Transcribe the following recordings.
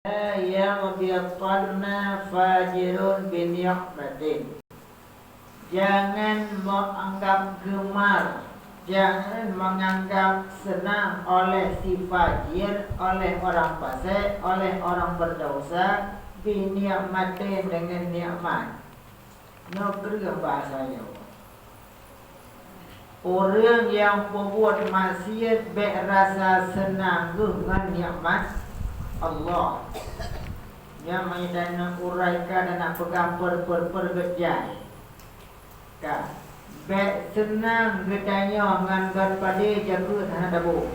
yang biqanna fajirun bin ni'matin. Jangan menganggap gemar, jangan menganggap senang oleh si fajir, oleh orang fasik, oleh orang berdosa bin ni'matin dengan nikmat. Nukri bahasanya. Orang yang membuat maksiat berasa senang dengan nikmat Allah. Yang menjadi nak uraikan dan nak pegang pergejai. Kan? Bek senang getanya ngan pada jaga tanah dabu.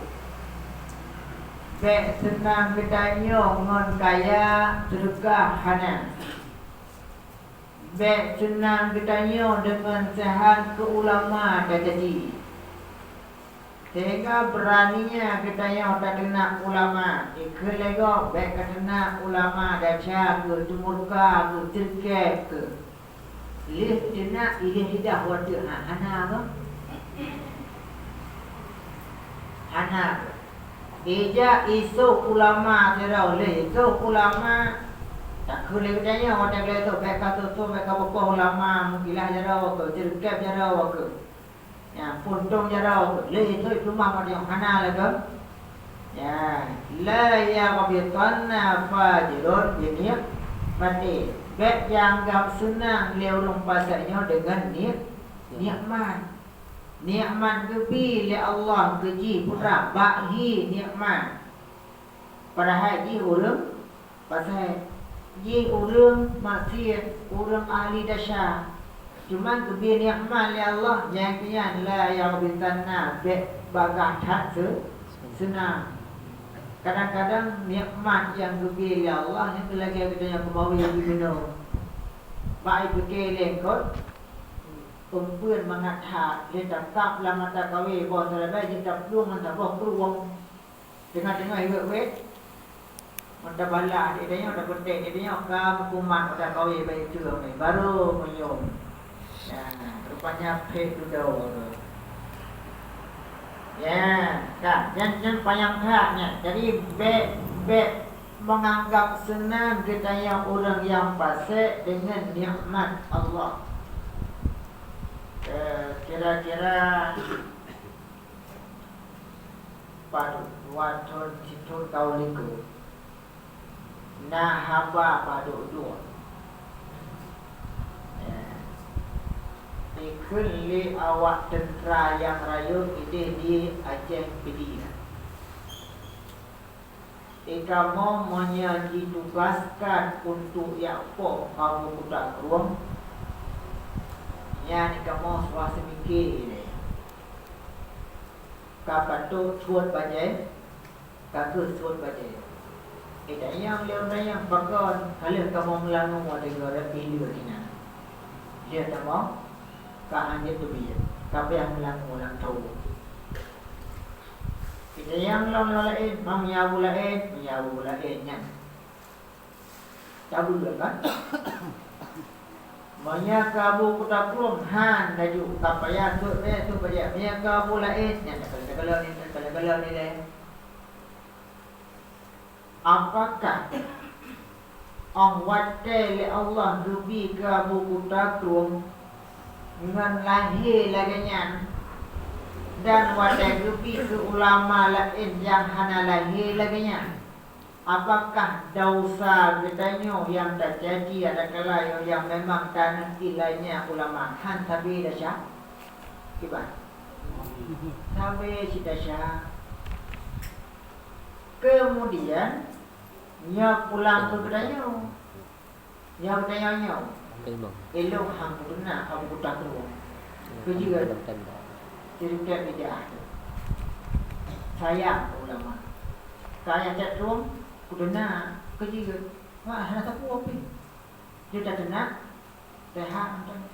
Bek senang getanya ngan kaya sedekah hana. Bek senang getanya dengan sehat ke ulama dah jadi. Sehingga beraninya kitanya tak kena ulama. Ikhlega baik kena ulama dah jaga tumurka ke terkek ke. Lih kena ilih hidah wadah hana ke? Hana ke? Ija isu ulama terau leh isu ulama tak kena kitanya wadah le tu baik kata tu baik apa ulama mukilah jarau ke terkek jarau ke. Ya, puntung jarau le itu rumah pada yang hana laga. Ya, la ya qabitanna fajirun ini mati. Bek yang gam senang leulung pasanya dengan nikmat. Nikmat gebi le Allah keji pura bahi nikmat. Padahal ji urang pasal ji urang maksiat, urang ahli dasyat. Cuma kebi nikmat li Allah yang kian la yang bintana be bagah tak senang. Kadang-kadang nikmat yang kebi li Allah yang lagi kita yang kebawa yang dibina. Baik bekal lengkot pempuan mengatakan dia tetap lama tak kawin bawa terlebih dia tak belum mantap bawa peruang tengah-tengah hidup mantap balak dia dah penting dia kam kumat tak kawin baik curang ni baru menyom. Ya, rupanya pek duduk. Ya, kan? Jangan panjang haknya. Jadi bek menganggap senang kita yang orang yang fasik dengan nikmat Allah. Kira-kira pada waktu itu tahun itu, nah haba pada dua. Ikhli awak tentera yang raya ide di Aceh Pidina. Kamu hanya ditugaskan untuk yakpo kamu budak ruang. Yang kamu suasa mikir ini. Kapan tu suat bajai, kaku suat bajai. Ida yang yang bakal kalau kamu melangu ada gara pilih begini. Dia tak mau. Kaan dia tu biar, tapi yang melang orang tahu. Kita yang lain, menyawu lain nya. Tahu kan? Banyak kabu kuda kulum han laju kapaya tu banyak banyak kabu lain nya. Kalau ni le. Apakah ang wate le Allah rubi kabu kuda kulum dengan lahir laganya dan wadah gebi ke ulama lain yang hana lahir laganya. Apakah dosa gedanya yang tak jadi ada kala yang memang tanah ilainya ulama han tabi dasya kibat tabi si dasya. Kemudian nya pulang ke gedanya nya gedanya elok hang guna kamu kutak tu. Kejiran. Cerita dia. Sayang ulama. Kaya cenderung kudena kejiran. Wah, hana tak apa. Dia tak tenang. Sehat macam.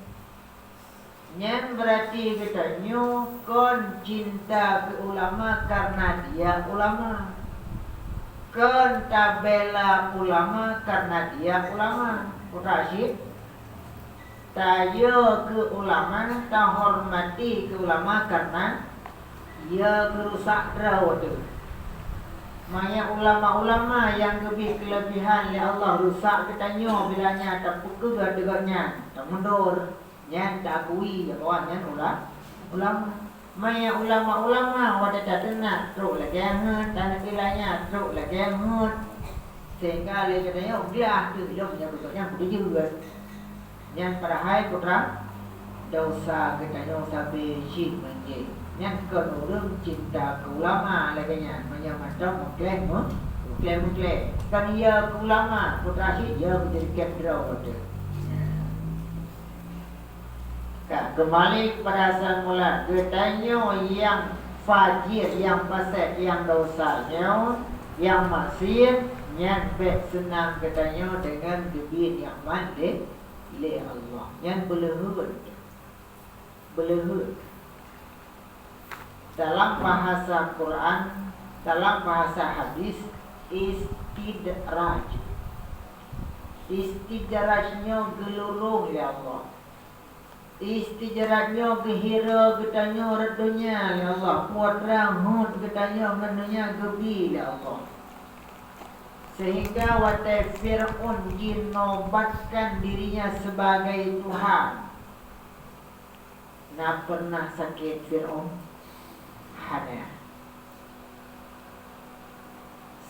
Yang berarti kita kon cinta ke ulama karena dia ulama. Kon tabela ulama karena dia ulama. Rasyid tayo ke ulama, tak hormati ke ulama karena ia merusak rawat. Maya ulama-ulama yang lebih kelebihan oleh Allah rusak ketanya bilanya tak pukul dengannya tak mundur yang tak akui ya kawannya ulama maya ulama-ulama wada tak tenat teruk lagi hangat dan bilanya teruk lagi hangat sehingga dia katanya dia tu dia punya betulnya kudu juga yang pada hai putra dosa katanya dosa bejin menjadi yang kedua cinta ke ulama lagi nya macam mengklaim kan ia ke ulama putra si dia menjadi kapdraw betul. Kembali kepada asal mula katanya yang fajir yang fasik yang dosanya yang maksiat yang baik senang katanya dengan debit yang mandi oleh Allah yang belehut dalam bahasa Quran, dalam bahasa hadis istidraj. Istidrajnya gelurung ya Allah. Istidrajnya gehira getanya redunya ya Allah. Puatra hud getanya menunya gebi ya Allah. Sehingga watai Fir'aun dinobatkan dirinya sebagai Tuhan. Nak pernah sakit Fir'aun? Hana.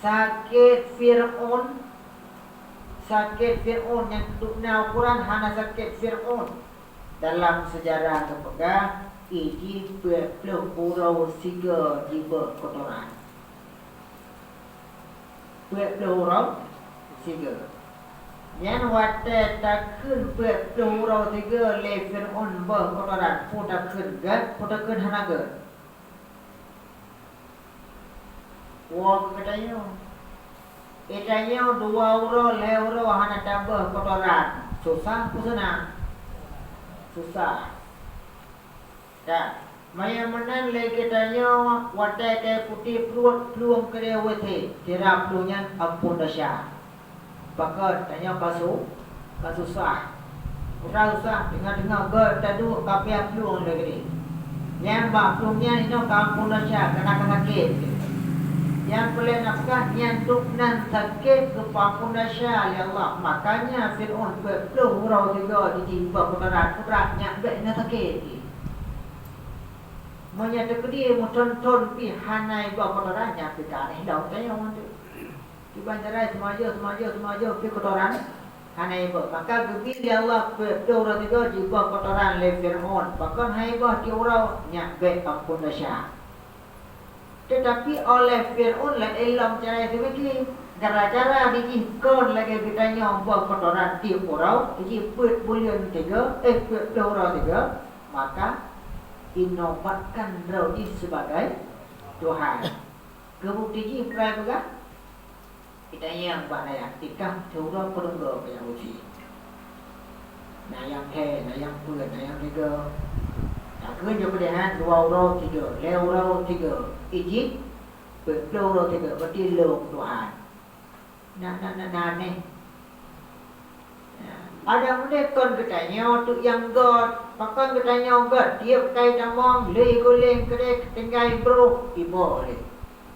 Sakit Fir'aun yang duduknya Al-Quran hana sakit Fir'aun dalam sejarah kepegang iji peluk purau siga jiba kotoran peluk purau siga yang wate takun peluk purau siga le Fir'aun bah kotoran pun takun hana gad wah katanya €2 €2 hana tambah kotoran susah senang susah dah maya menan le katanya watai ke putih peluang kere wete kira peluangnya ampun dasya pakar tanya kasusah susah dengar gad tadu kapia peluang lagi yang bak peluangnya ini kampun dasya kena sakit yang boleh nafkah yang duknan sakit kepapuna syah ya Allah makanya Fir'aun berpeluh hurau juga dijimba putra-putranya baiknya sakit menyata dia muton-ton pi hanai bawa putranya pi kareh daun tanya orang tu di banjarai semaja pi kotoran hanai bawa maka gebir ya Allah berpeluh hurau juga jimba kotoran le Fir'aun bahkan hai bawa di hurau nyak baik ampun syah. Tetapi oleh Fir'aun lah ilam cara itu begini gara-gara dijihkan lagi kitanya buat kotoran di urau jadi put bulian 3 put urau 3 maka inobatkan Raudi sebagai Tuhan kebukti ji prai juga kitanya yang buat nayang tikah urau perungga yang uji nayang he nayang put nayang 3 Aku juga dengan €2 €3 €2 €3 iji €2 €3 berarti lewat Tuhan nah ni ada menekon katanya untuk yang God bahkan katanya God tiap kali tamang le goleng kere tinggai bro ibo le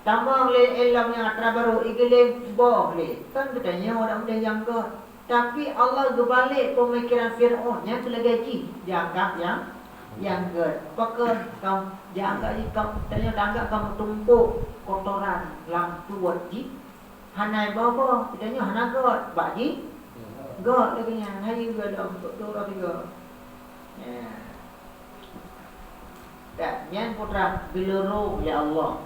tamang le elam yang atra baru igoleng boleh kan katanya orang yang God tapi Allah berbalik pemikiran Fir'aun yang telah gaji dianggap yang gerd, pakai kamu jangan kamu tanya tanggap kamu tumpuk kotoran lampu wajib, hanai bawa, tanya hana gerd, baji, gerd lagi yang hari gerd untuk 2 3. Dan yang putra biluru ya Allah.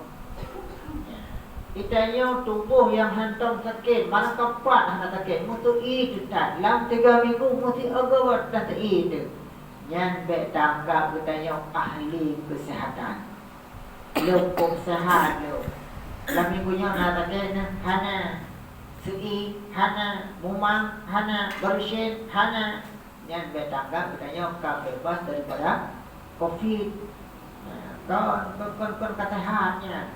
Itanya tubuh yang hantam sakit, mana kapat hana sakit, mutu itu tak, dalam 3 minggu mutu agawat dan itu. Yang baik tanggap katanya ahli kesihatan lukum sehat lu dalam minggunya nak kena hana segi hana mumang hana bersih hana yang baik tanggap katanya kau bebas daripada COVID kau kesehatan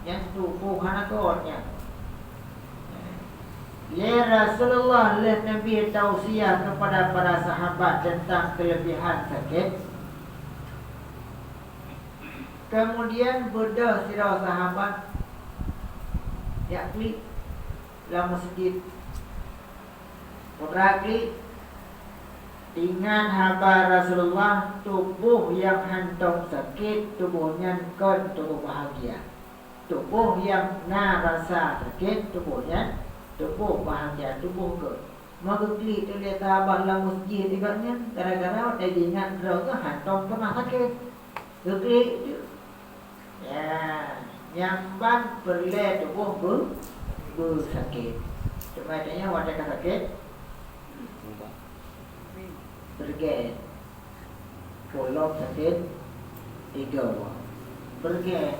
yang tubuh hana kuatnya Ya Rasulullah Nabi tausiah kepada para sahabat tentang kelebihan sakit. Kemudian bedah sirah sahabat Ya klik dalam masjid putra klik dengan haba Rasulullah, tubuh yang hantam sakit tubuhnya kan tubuh bahagia. Tubuh yang rasa sakit tubuhnya tubuh bahagia, tubuh ke maka klik tu lihat haba dalam masjid agaknya gara-gara dia ingat kerana hantam kena sakit. Klik tu ya nyamban perle tubuh bersakit. Cuma adanya wadah sakit pergi polong sakit tiga pergi.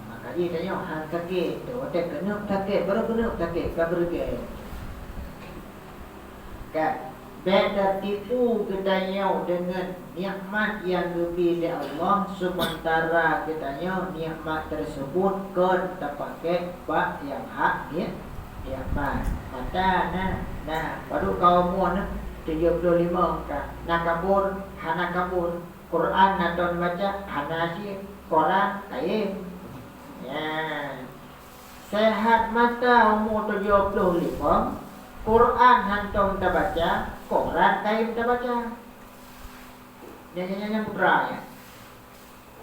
Maka dia tanya hal sakit tu wadah kena sakit baru kena sakit kan pergi kan. Beda tipu ketanya dengan nikmat yang lebih dari Allah, sementara ketanya nikmat tersebut kan terpakai bak yang hak dia nikmat. Mata baru kaum muan 75 kan. Nak kabur, hana kabur. Quran atau baca hana si Quran kain. Ya. Sehat mata umur 75. Quran hantam terbaca, Quran kain terbaca. Nyanyi putra ya.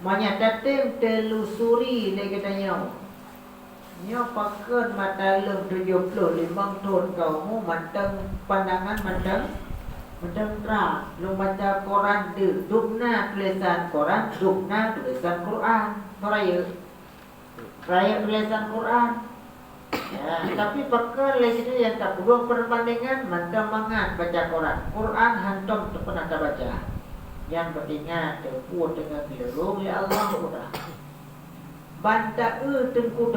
Manya datim telusuri lagi katanya. Nyo pakai mata lem 75 tahun kamu manteng pandangan manteng terang. Lu baca Quran de, dukna tulisan Quran, dukna tulisan Quran. Raya tulisan Quran. Ya, tapi pakai lagi tu yang tak perlu perbandingan mantap mangat baca Quran. Quran hantam tu pernah tak baca. Yang pentingnya terpuat dengan bilang ya Allah sudah. Banta tengku.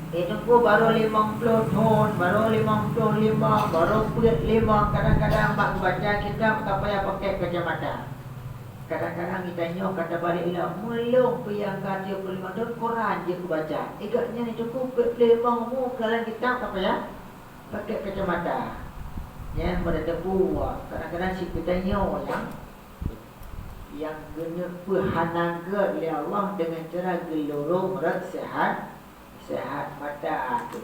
Tengku baru 50 tahun, baru 55, baru 45. Kadang-kadang mak baca kitab tak payah pakai kacamata. Kadang-kadang kita nyok kata balik ilah melong yang kata 35 tahun Quran je aku baca. Agaknya ni cukup lemang mu kalau kita apa ya? Pakai kacamata. Yang berdebu. Kadang-kadang si kita nyok yang guna perhanaga oleh Allah dengan cara gelorong rat sehat mata tu.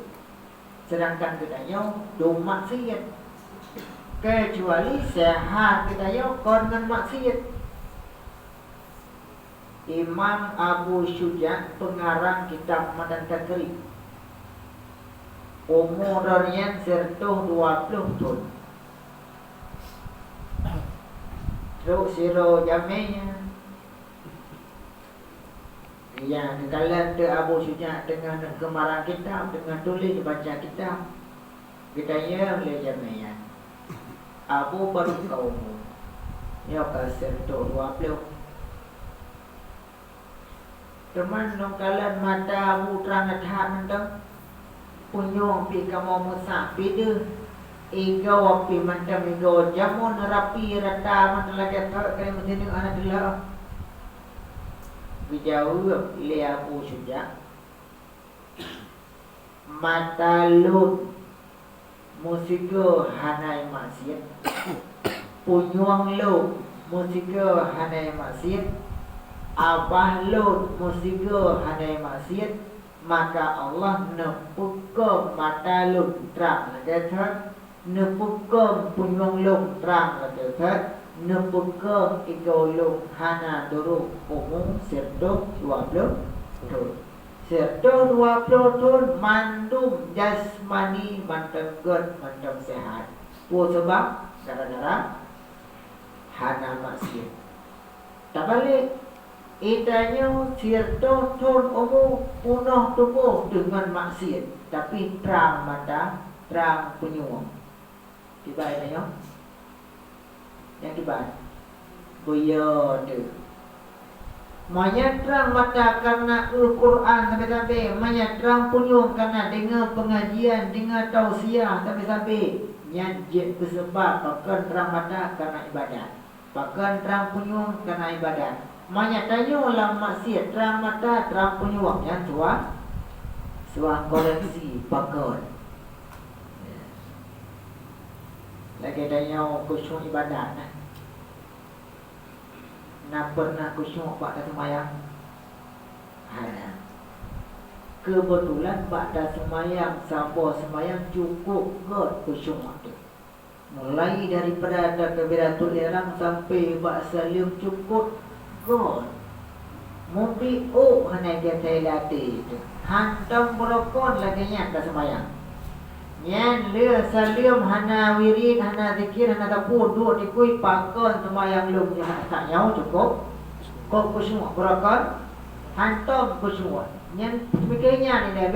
Sedangkan kita nyok do maksiat. Kecuali sehat kita nyok kon dengan maksiat. Imam Abu Syuja pengarang kitab Madan Takrib. Umurnya 120 tahun. Terus siro jamenya. Ya, kekalan tu Abu Syuja dengan kemarang kitab, dengan tulis baca kitab. Kita ya boleh jamenya. Abu baru kaum. Ya kasih 120. Teman nongkalan mata abu terang adhat mentang punyong pi kamu musak beda ego api macam ego jamun rapi rata macam lagi tak kena mesti anak dia bijau le Abu Syuja mata lut musiko hanai maksiat punyong lut musiko hanai maksiat abah lut musiko hanai maksiat, maka Allah nepukum mata lut terang lagi nepukum punyong lut terang lagi nepukum ego lut hana duru umum serto 20 tahun serto 20 tahun mandum jasmani mantap good mantap sehat pu sebab gara-gara hana maksiat tak balik. Itanya sirto ton umum punah tubuh dengan maksiat, tapi terang mata, terang penyuang. Tiba itanya, yang tiba, boya tu. Manya terang mata karena Al-Quran sampai-sampai, manya terang penyuang karena dengar pengajian, dengar tausiah sampai-sampai. Yang sebab bahkan terang mata karena ibadat, bahkan terang penyuang karena ibadat. Manya tanya lah maksiat terang mata terang penyuang yang tua suang koleksi pakon. Lagi tanya khusyuk ibadat. Nak pernah khusyuk pak tak semayang? Ada. kebetulan pada semayang sabar semayang cukup kot khusyuk tu. Mulai daripada takbiratul ihram sampai ba'da salam cukup kot. Mumpi hanya kita latih tu. Hantam berokon lagi nya ke semayang. Nyan le salam hana wirid hana zikir hana tapur duk dikui pakon semayang lum tak nyau cukup. Kok khusyuk berokon hantam khusyuk. Yang sebagainya ni dah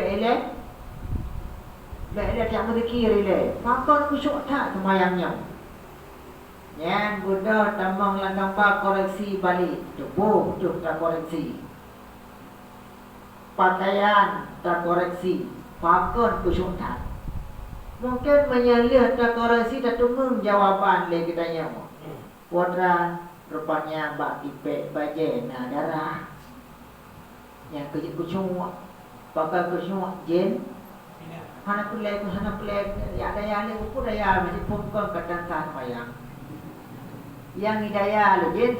Bele tak berzikir le. Pakon khusyuk tak semayangnya. Yang Buddha tambang langkang pak koreksi balik. Tubuh tak koreksi. Pakaian tak koreksi. Pakon khusyuk tak. Mungkin menyalih tak koreksi tak tunggu jawapan le kitanya. Putra rupanya bak tipek baje na darah. Yang kerja khusyuk, pakai khusyuk jen, hana pelek, ya daya le ukur daya masih pungkon kadang sah semayang. Yang hidayah le jen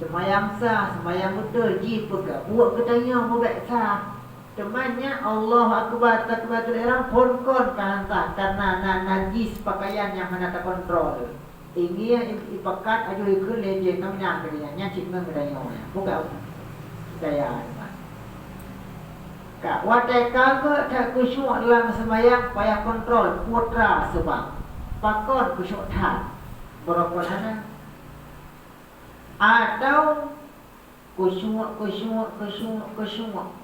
semayang sah, semayang betul, ji pega, buat ketanya buat sah. Temannya Allah akbar takbiratul ihram pungkon kan sah karena najis pakaian yang hana tak kontrol. Ini yang ipakat aju ikut le jen kami nak kerjanya cik mengadanya, bukan. Daya Kak watai kagak tak khusyuk dalam semayang payah kontrol putra sebab pakon khusyuk tak berapa sana atau khusyuk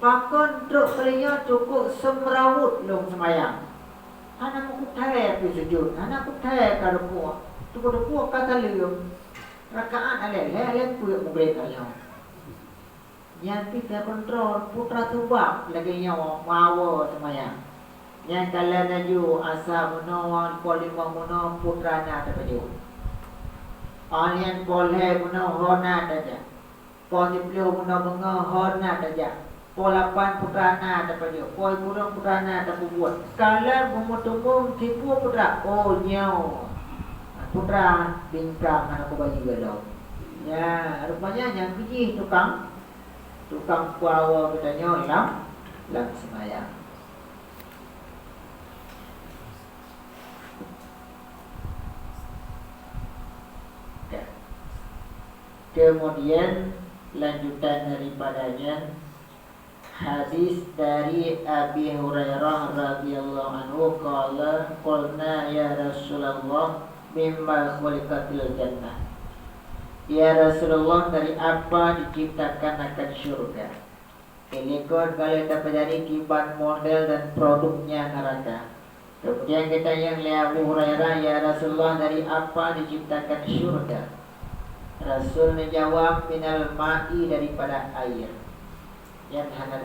pakon truk kalinya cukup semrawut long semayang anak aku tak pergi sujud anak aku tak ke ruku tu ruku kata lium rakaat ale punya murid kalian yang kita kontrol putra tubak lagi nyawa mawa semayang. Yang kalau naju asa muno polima muno putra na terpeju. Alian polhe muno hona saja. Posiplo muno bunga hona saja. Polapan putra na terpeju. Poi kurang putra na terbuat. Kalau memutumum tipu putra nyawa. Putra bingkang anak bayi galau. Ya, rupanya yang pergi tukang kuawa katanya dalam semayang. Kemudian lanjutan daripadanya hadis dari Abi Hurairah radhiyallahu anhu qulna ya Rasulullah mimma khuliqatil jannah. Ya Rasulullah, dari apa diciptakan akan syurga? Ini kalau dapat dari kibat model dan produknya neraka. Kemudian kita yang lihat Abu Hurairah, ya Rasulullah, dari apa diciptakan syurga? Rasul menjawab minal ma'i, daripada air. Yang hanya